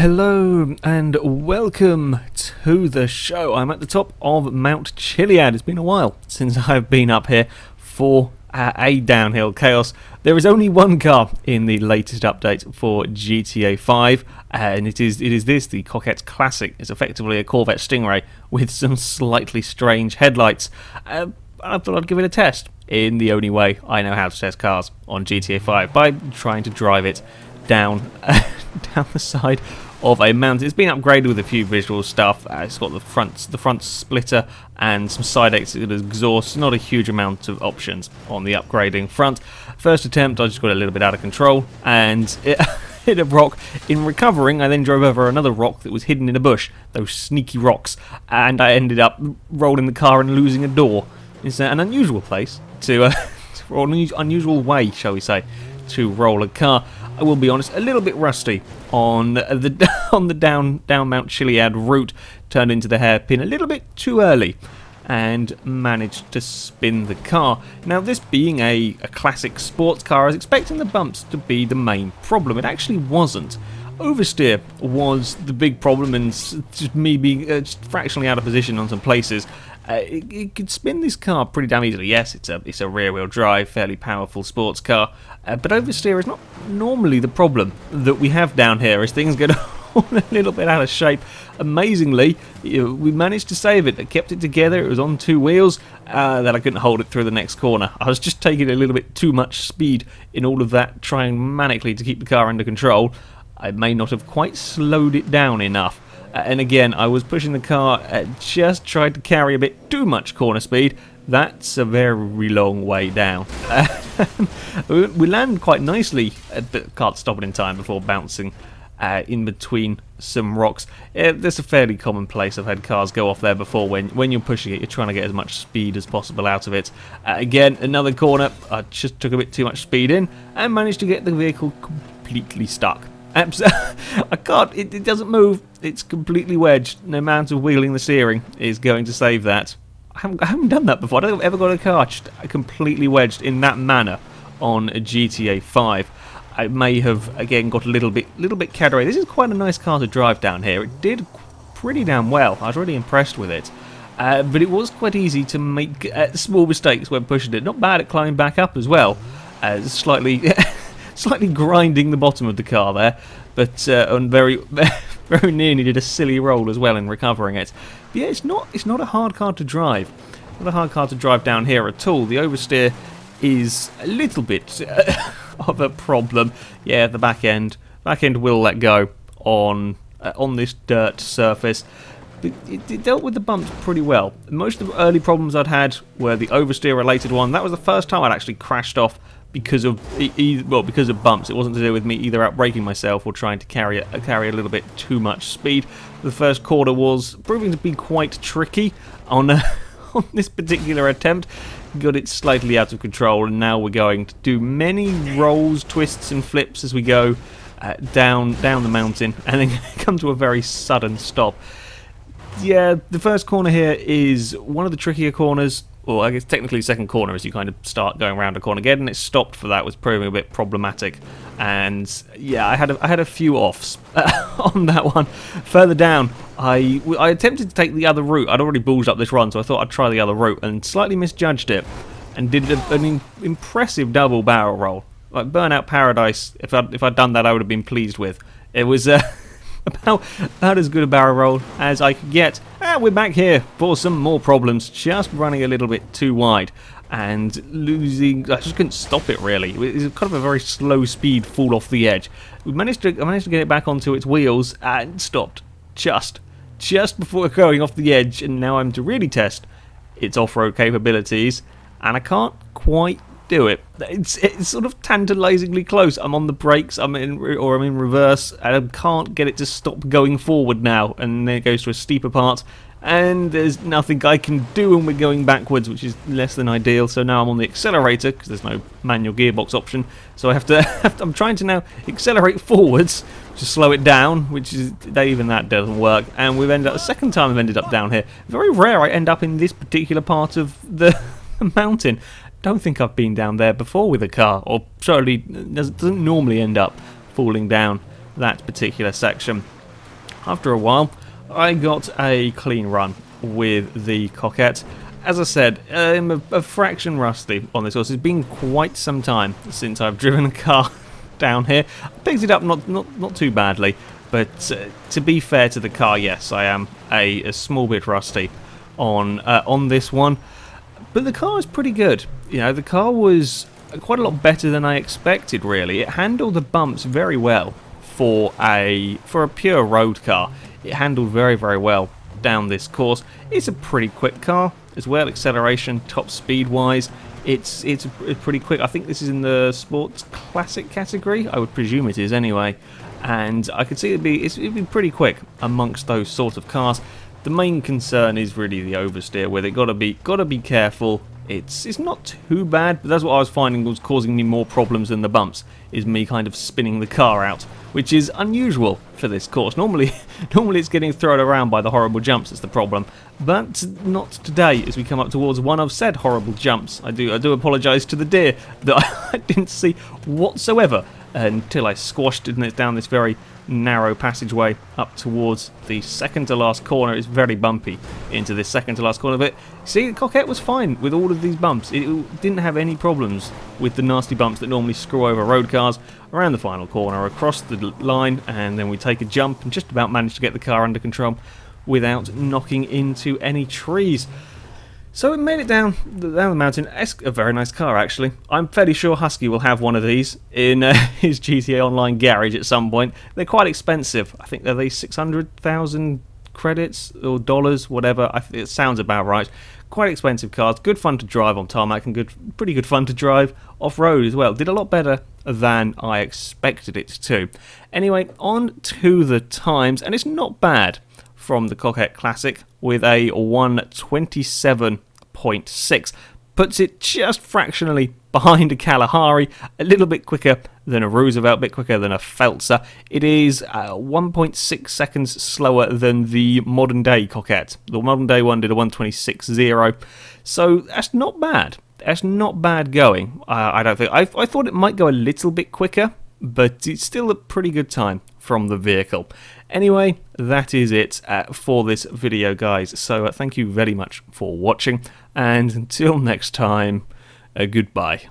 Hello and welcome to the show. I'm at the top of Mount Chiliad. It's been a while since I've been up here for a downhill chaos. There is only one car in the latest update for GTA 5 and it is this, the Coquette Classic. It's effectively a Corvette Stingray with some slightly strange headlights. I thought I'd give it a test in the only way I know how to test cars on GTA 5, by trying to drive it down the side of a mountain. It's been upgraded with a few visual stuff. It's got the front splitter and some side exit exhaust. Not a huge amount of options on the upgrading front. First attempt, I just got a little bit out of control and it hit a rock. In recovering, I then drove over another rock that was hidden in a bush. Those sneaky rocks, and I ended up rolling the car and losing a door. It's an unusual place to, or an unusual way, shall we say, to roll a car. I will be honest, a little bit rusty on the down Mount Chiliad route. Turned into the hairpin a little bit too early and managed to spin the car. Now, this being a classic sports car, I was expecting the bumps to be the main problem. It actually wasn't. Oversteer was the big problem, and just me being just fractionally out of position on some places. It could spin this car pretty damn easily. Yes, it's a rear-wheel drive, fairly powerful sports car, but oversteer is not normally the problem that we have down here as things get all a little bit out of shape. Amazingly, we managed to save it. I kept it together. It was on two wheels, that I couldn't hold it through the next corner. I was just taking a little bit too much speed in all of that, trying manically to keep the car under control. I may not have quite slowed it down enough. And again, I was pushing the car, just tried to carry a bit too much corner speed. That's a very long way down. We land quite nicely, but can't stop it in time before bouncing in between some rocks. That's a fairly common place. I've had cars go off there before. When you're pushing it, you're trying to get as much speed as possible out of it. Again, another corner. I just took a bit too much speed in and managed to get the vehicle completely stuck. I can't, it doesn't move, it's completely wedged. No amount of wheeling the steering is going to save that. I haven't done that before. I don't think I've ever got a car just completely wedged in that manner on a GTA 5. I may have, again, got a little bit carried away. This is quite a nice car to drive down here. It did pretty damn well. I was really impressed with it. But it was quite easy to make small mistakes when pushing it. Not bad at climbing back up as well. Slightly grinding the bottom of the car there, but and very nearly did a silly roll as well in recovering it. But yeah, it's not a hard car to drive. Not a hard car to drive down here at all. The oversteer is a little bit of a problem. Yeah, the back end will let go on this dirt surface. But it dealt with the bumps pretty well. Most of the early problems I'd had were the oversteer related one. That was the first time I'd actually crashed off because of bumps. It wasn't to do with me either outbraking myself or trying to carry a little bit too much speed. The first corner was proving to be quite tricky on on this particular attempt. Got it slightly out of control, and now we're going to do many rolls, twists and flips as we go down the mountain, and then come to a very sudden stop. Yeah, the first corner here is one of the trickier corners. Well, I guess technically second corner as you kind of start going around a corner. Getting it stopped for that was proving a bit problematic, and yeah, I had a few offs on that one. Further down, I attempted to take the other route. I'd already ballsed up this run, so I thought I'd try the other route, and slightly misjudged it, and did an impressive double barrel roll. Like Burnout Paradise. If I'd done that, I would have been pleased with. It was about as good a barrel roll as I could get. And we're back here for some more problems, just running a little bit too wide and losing. I just couldn't stop it really. It was kind of a very slow speed fall off the edge. I managed to get it back onto its wheels and stopped just before going off the edge, and now I'm to really test its off-road capabilities, and I can't quite do it. It's sort of tantalizingly close. I'm on the brakes, I'm in reverse, and I can't get it to stop going forward now, and then it goes to a steeper part, and there's nothing I can do, and we're going backwards, which is less than ideal. So now I'm on the accelerator because there's no manual gearbox option, so I have to I'm trying to now accelerate forwards to slow it down, which is, even that doesn't work, and we've ended up, the second time I've ended up down here. Very rare I end up in this particular part of the mountain. Don't think I've been down there before with a car, or certainly doesn't normally end up falling down that particular section. after a while, I got a clean run with the Coquette. As I said, I'm a fraction rusty on this horse. It's been quite some time since I've driven a car down here. I picked it up not too badly, but to be fair to the car, yes, I am a small bit rusty on this one. But the car is pretty good. You know, the car was quite a lot better than I expected, really. It handled the bumps very well for a pure road car. It handled very, very well down this course. It's a pretty quick car as well. Acceleration, top speed wise, it's pretty quick. I think this is in the sports classic category. I would presume it is anyway. And I could see it'd be pretty quick amongst those sort of cars. The main concern is really the oversteer with it. Gotta be careful. It's not too bad, but that's what I was finding was causing me more problems than the bumps, is me kind of spinning the car out, which is unusual for this course. Normally it's getting thrown around by the horrible jumps that's the problem, but not today as we come up towards one of said horrible jumps. I do apologise to the deer that I didn't see whatsoever until I squashed it down this very narrow passageway up towards the second to last corner. It's very bumpy into this second to last corner, but see, the Coquette was fine with all of these bumps. It didn't have any problems with the nasty bumps that normally screw over road cars around the final corner, across the line, and then we take a jump and just about manage to get the car under control without knocking into any trees. So it made it down the mountain. It's a very nice car, actually. I'm fairly sure Husky will have one of these in his GTA Online garage at some point. They're quite expensive. I think they're 600,000 credits or dollars, whatever. It sounds about right. Quite expensive cars. Good fun to drive on tarmac and pretty good fun to drive off-road as well. Did a lot better than I expected it to. Anyway, on to the times, and it's not bad from the Coquette Classic with a 1:27.6. Puts it just fractionally behind a Kalahari, a little bit quicker than a Roosevelt, a bit quicker than a Feltzer. It is 1.6 seconds slower than the modern day Coquette. The modern day one did a 1:26.0, so that's not bad. That's not bad going. I don't think. I thought it might go a little bit quicker, but it's still a pretty good time from the vehicle. Anyway, that is it for this video, guys. So thank you very much for watching, and until next time, goodbye.